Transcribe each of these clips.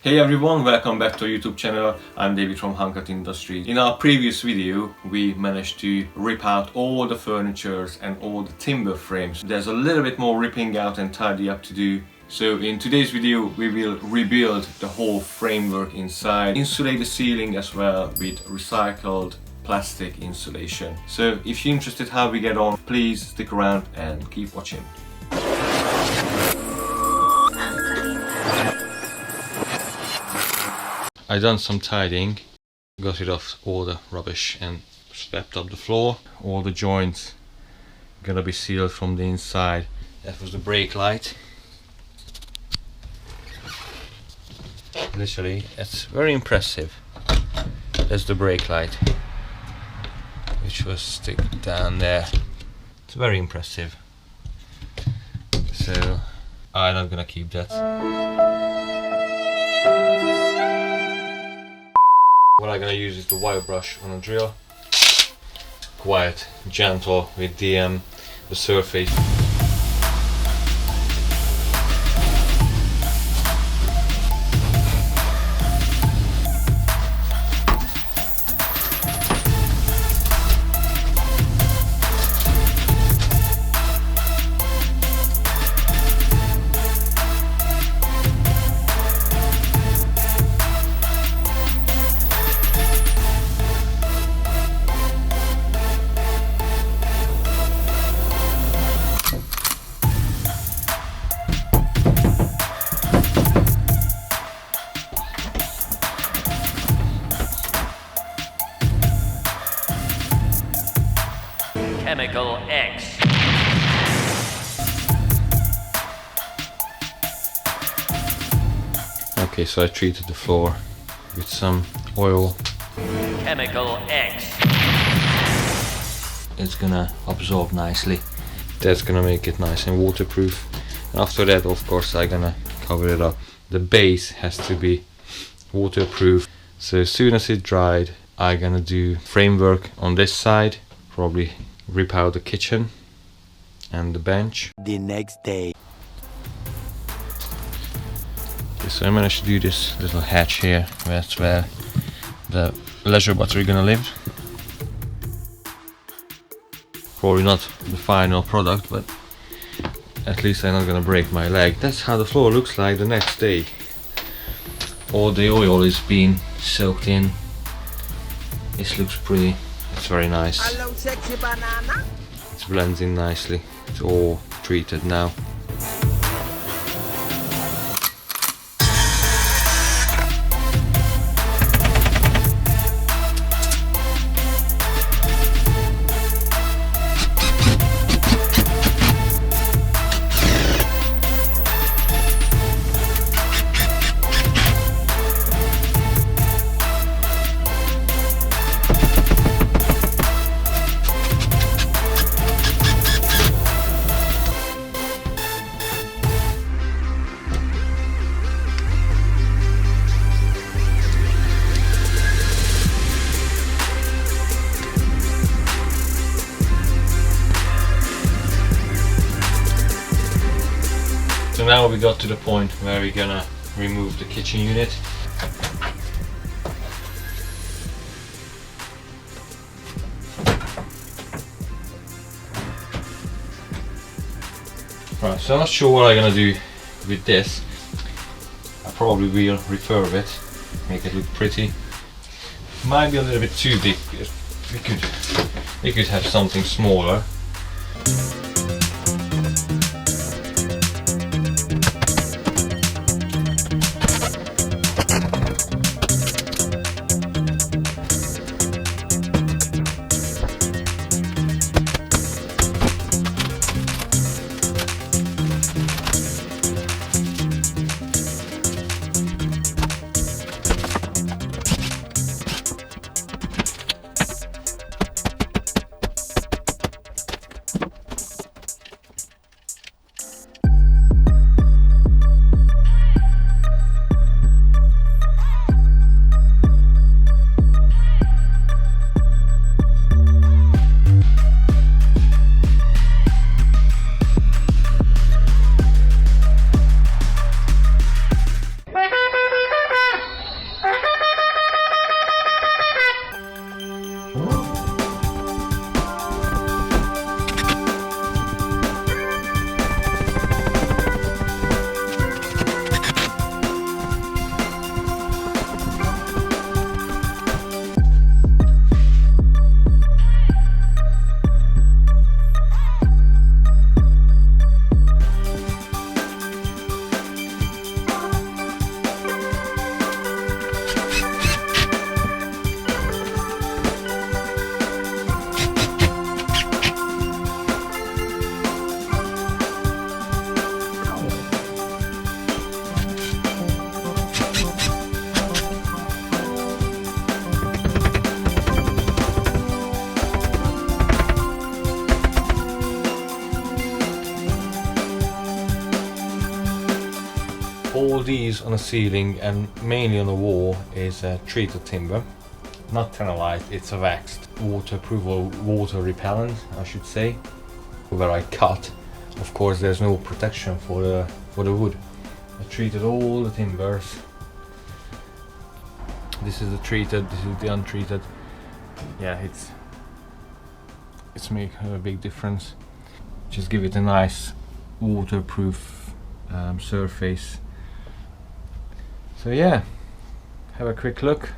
Hey everyone, welcome back to our YouTube channel. I'm David from InkHeartsUK Industries. In our previous video, we managed to rip out all the furnitures and all the timber frames. There's a little bit more ripping out and tidy up to do. So in today's video, we will rebuild the whole framework inside, insulate the ceiling as well with recycled plastic insulation. So if you're interested how we get on, please stick around and keep watching. I done some tidying, got rid of all the rubbish and swept up the floor. All the joints gonna be sealed from the inside. That was the brake light. Literally, it's very impressive. That's the brake light, which was stick down there. It's very impressive. So I'm not gonna keep that. What I'm gonna use is the wire brush on a drill. Quite gentle with the surface. Chemical X. Okay, so I treated the floor with some oil. Chemical X. It's gonna absorb nicely. That's gonna make it nice and waterproof. And after that, of course, I'm gonna cover it up. The base has to be waterproof. So as soon as it dried, I'm gonna do framework on this side. Probably rip out the kitchen and the bench. The next day. Okay, so I managed to do this little hatch here. That's where the leisure battery gonna live. Probably not the final product, but at least I'm not gonna break my leg. That's how the floor looks like the next day. All the oil is being soaked in. This looks pretty. It's very nice. Hello, sexy banana. It blends in nicely. It's all treated now. So now we got to the point where we're gonna remove the kitchen unit. Right, so I'm not sure what I'm gonna do with this. I probably will refurb it, make it look pretty. Might be a little bit too big. We could have something smaller. all these on the ceiling and mainly on the wall is treated timber, not tannolite, it's a waxed, waterproof or water repellent I should say. Where I cut, of course there's no protection for the wood. I treated all the timbers. This is the treated, this is the untreated. Yeah, it's make a big difference. Just give it a nice waterproof surface. So yeah, have a quick look.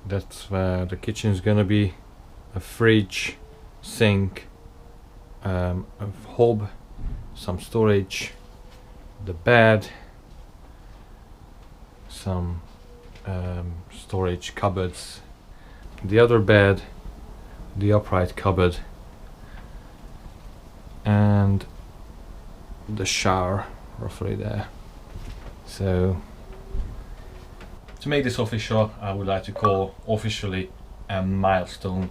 That's where the kitchen is gonna be. A fridge, sink, a hob, some storage, the bed, some storage cupboards, the other bed, the upright cupboard, and the shower roughly there. So to make this official, I would like to call officially a milestone.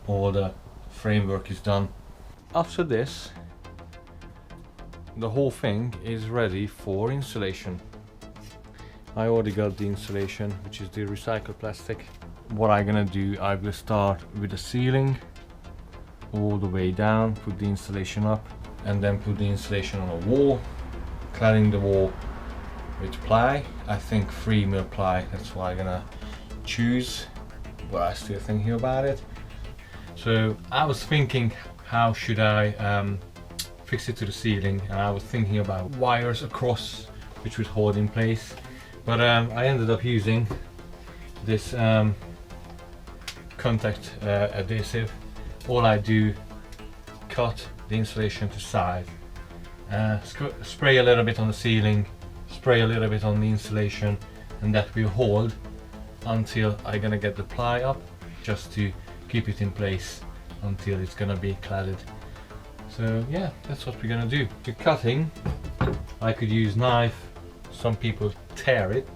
All the framework is done. After this, the whole thing is ready for insulation. I already got the insulation, which is the recycled plastic. What I'm gonna do, I will start with the ceiling all the way down, put the insulation up, and then put the insulation on a wall, cladding the wall with ply. I think 3mm ply, that's what I'm gonna choose, but I'm still thinking about it. So I was thinking, how should I fix it to the ceiling, and I was thinking about wires across which would hold in place, but I ended up using this contact adhesive. All I do, cut the insulation to size, spray a little bit on the ceiling, spray a little bit on the insulation, and that will hold until I'm gonna get the ply up, just to keep it in place until it's gonna be cladded. So yeah, that's what we're gonna do. For cutting, I could use knife. Some people tear it.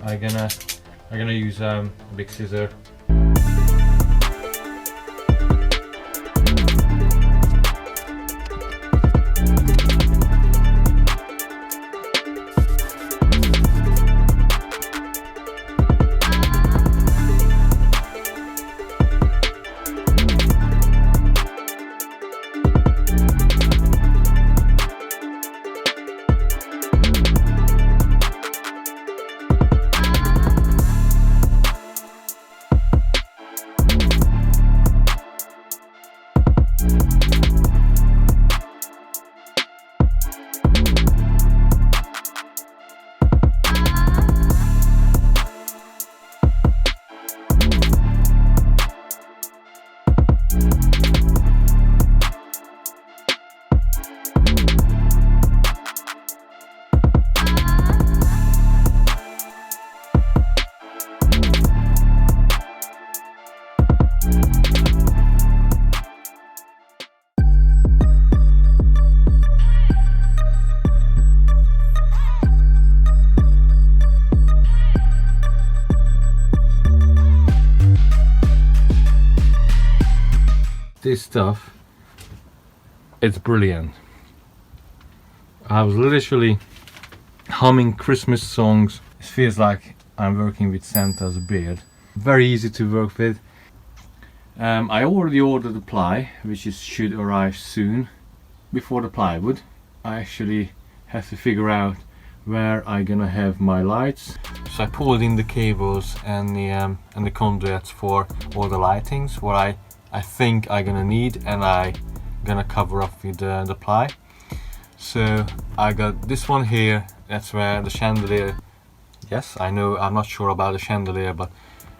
I'm gonna use a big scissor. This stuff, it's brilliant. I was literally humming Christmas songs. It feels like I'm working with Santa's beard. Very easy to work with. I already ordered the ply, which should arrive soon. Before the plywood, I actually have to figure out where I'm gonna have my lights. So I pulled in the cables and the conduits for all the lightings, what I think I'm gonna need, and I'm gonna cover up with the ply. So I got this one here, that's where the chandelier, yes I know I'm not sure about the chandelier, but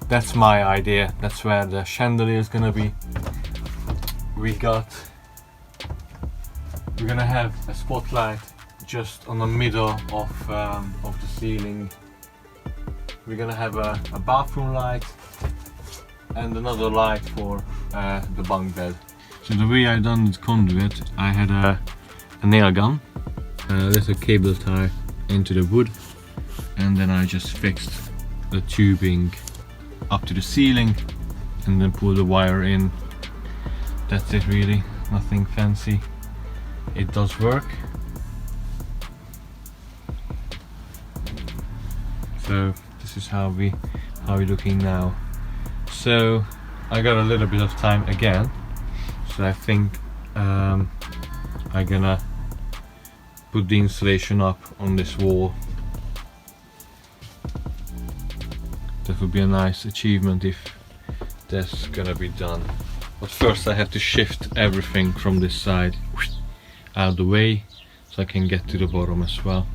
that's my idea, that's where the chandelier is gonna be. We're gonna have a spotlight just on the middle of the ceiling. We're gonna have a bathroom light and another light for the bunk bed. So the way I done this conduit, I had a nail gun, there's a cable tie into the wood, and then I just fixed the tubing up to the ceiling and then pull the wire in. That's it really, nothing fancy. It does work. So this is how we're looking now. So I got a little bit of time again, so I think I'm gonna put the insulation up on this wall. That would be a nice achievement if that's gonna be done. But first I have to shift everything from this side out of the way so I can get to the bottom as well.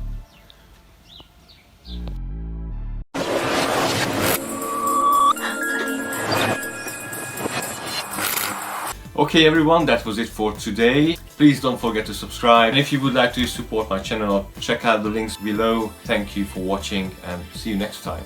Okay everyone, that was it for today. Please don't forget to subscribe. And if you would like to support my channel, check out the links below. Thank you for watching and see you next time.